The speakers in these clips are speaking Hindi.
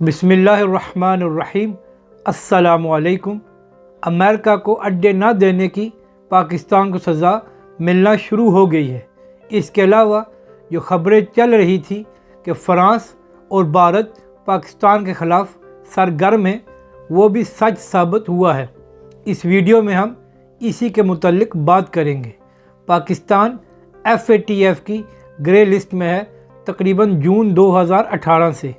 बिस्मिल्लाहिर्रहमानिर्रहीम। अस्सलामुअलैकुम। अमेरिका को अड्डे न देने की पाकिस्तान को सज़ा मिलना शुरू हो गई है। इसके अलावा जो ख़बरें चल रही थी कि फ़्रांस और भारत पाकिस्तान के ख़िलाफ़ सरगर्म हैं, वो भी सच साबित हुआ है। इस वीडियो में हम इसी के मुतल्लिक बात करेंगे। पाकिस्तान FATF की ग्रे लिस्ट में है तकरीबन जून 2018 से,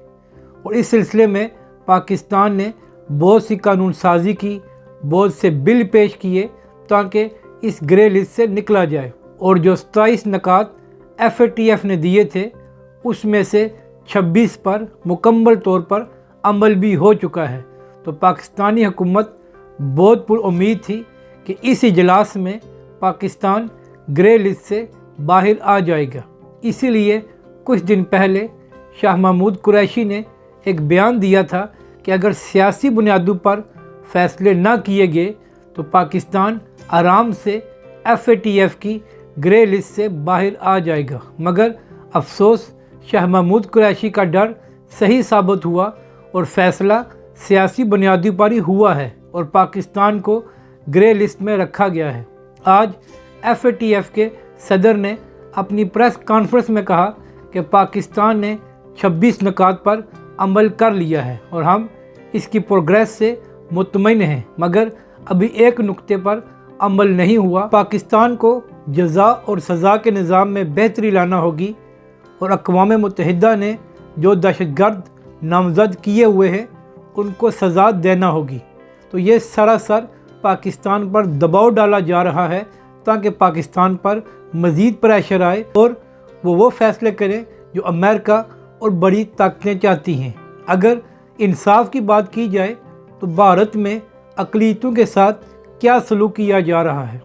और इस सिलसिले में पाकिस्तान ने बहुत सी कानून साजी की, बहुत से बिल पेश किए ताकि इस ग्रे लिस्ट से निकला जाए। और जो 27 नकात FATF ने दिए थे उसमें से 26 पर मुकम्मल तौर पर अमल भी हो चुका है। तो पाकिस्तानी हुकूमत बहुत पुरुम्मीद थी कि इस इजलास में पाकिस्तान ग्रे लिस्ट से बाहर आ जाएगा। इसीलिए कुछ दिन पहले शाह महमूद कुरैशी ने एक बयान दिया था कि अगर सियासी बुनियादों पर फैसले न किए गए तो पाकिस्तान आराम से FATF की ग्रे लिस्ट से बाहर आ जाएगा। मगर अफसोस शाह महमूद कुरैशी का डर सही साबित हुआ और फैसला सियासी बुनियादों पर ही हुआ है और पाकिस्तान को ग्रे लिस्ट में रखा गया है। आज FATF के सदर ने अपनी प्रेस कॉन्फ्रेंस में कहा कि पाकिस्तान ने 26 नकात पर अमल कर लिया है और हम इसकी प्रोग्रेस से मुतमईन हैं, मगर अभी एक नुक्ते पर अमल नहीं हुआ। पाकिस्तान को जज़ा और सज़ा के निज़ाम में बेहतरी लाना होगी और अक़वाम मुत्तहिदा ने जो दहशतगर्द नामज़द किए हुए हैं उनको सज़ा देना होगी। तो ये सरासर पाकिस्तान पर दबाव डाला जा रहा है ताकि पाकिस्तान पर मज़ीद प्रेशर आए और वो फैसले करें जो अमेरिका और बड़ी ताकतें चाहती हैं। अगर इंसाफ की बात की जाए तो भारत में अक़लियतों के साथ क्या सलूक किया जा रहा है।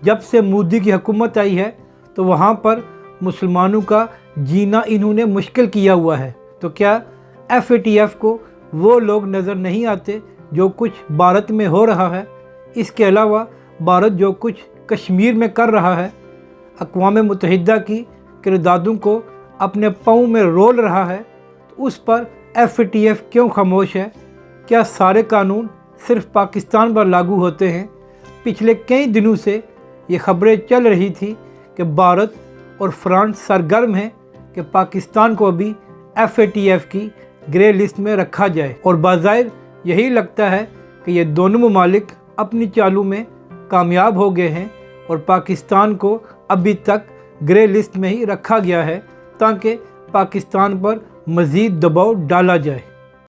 जब से मोदी की हुकूमत आई है तो वहाँ पर मुसलमानों का जीना इन्होंने मुश्किल किया हुआ है। तो क्या FATF को वो लोग नज़र नहीं आते जो कुछ भारत में हो रहा है? इसके अलावा भारत जो कुछ कश्मीर में कर रहा है, अक़वाम मुत्तहिदा की किरदादों को अपने पाँव में रोल रहा है, तो उस पर FATF क्यों खामोश है? क्या सारे कानून सिर्फ पाकिस्तान पर लागू होते हैं? पिछले कई दिनों से ये खबरें चल रही थी कि भारत और फ्रांस सरगर्म हैं कि पाकिस्तान को अभी FATF की ग्रे लिस्ट में रखा जाए, और बाज़ाहिर यही लगता है कि ये दोनों ममालिक अपनी चालों में कामयाब हो गए हैं और पाकिस्तान को अभी तक ग्रे लिस्ट में ही रखा गया है ताकि पाकिस्तान पर मज़ीद दबाव डाला जाए।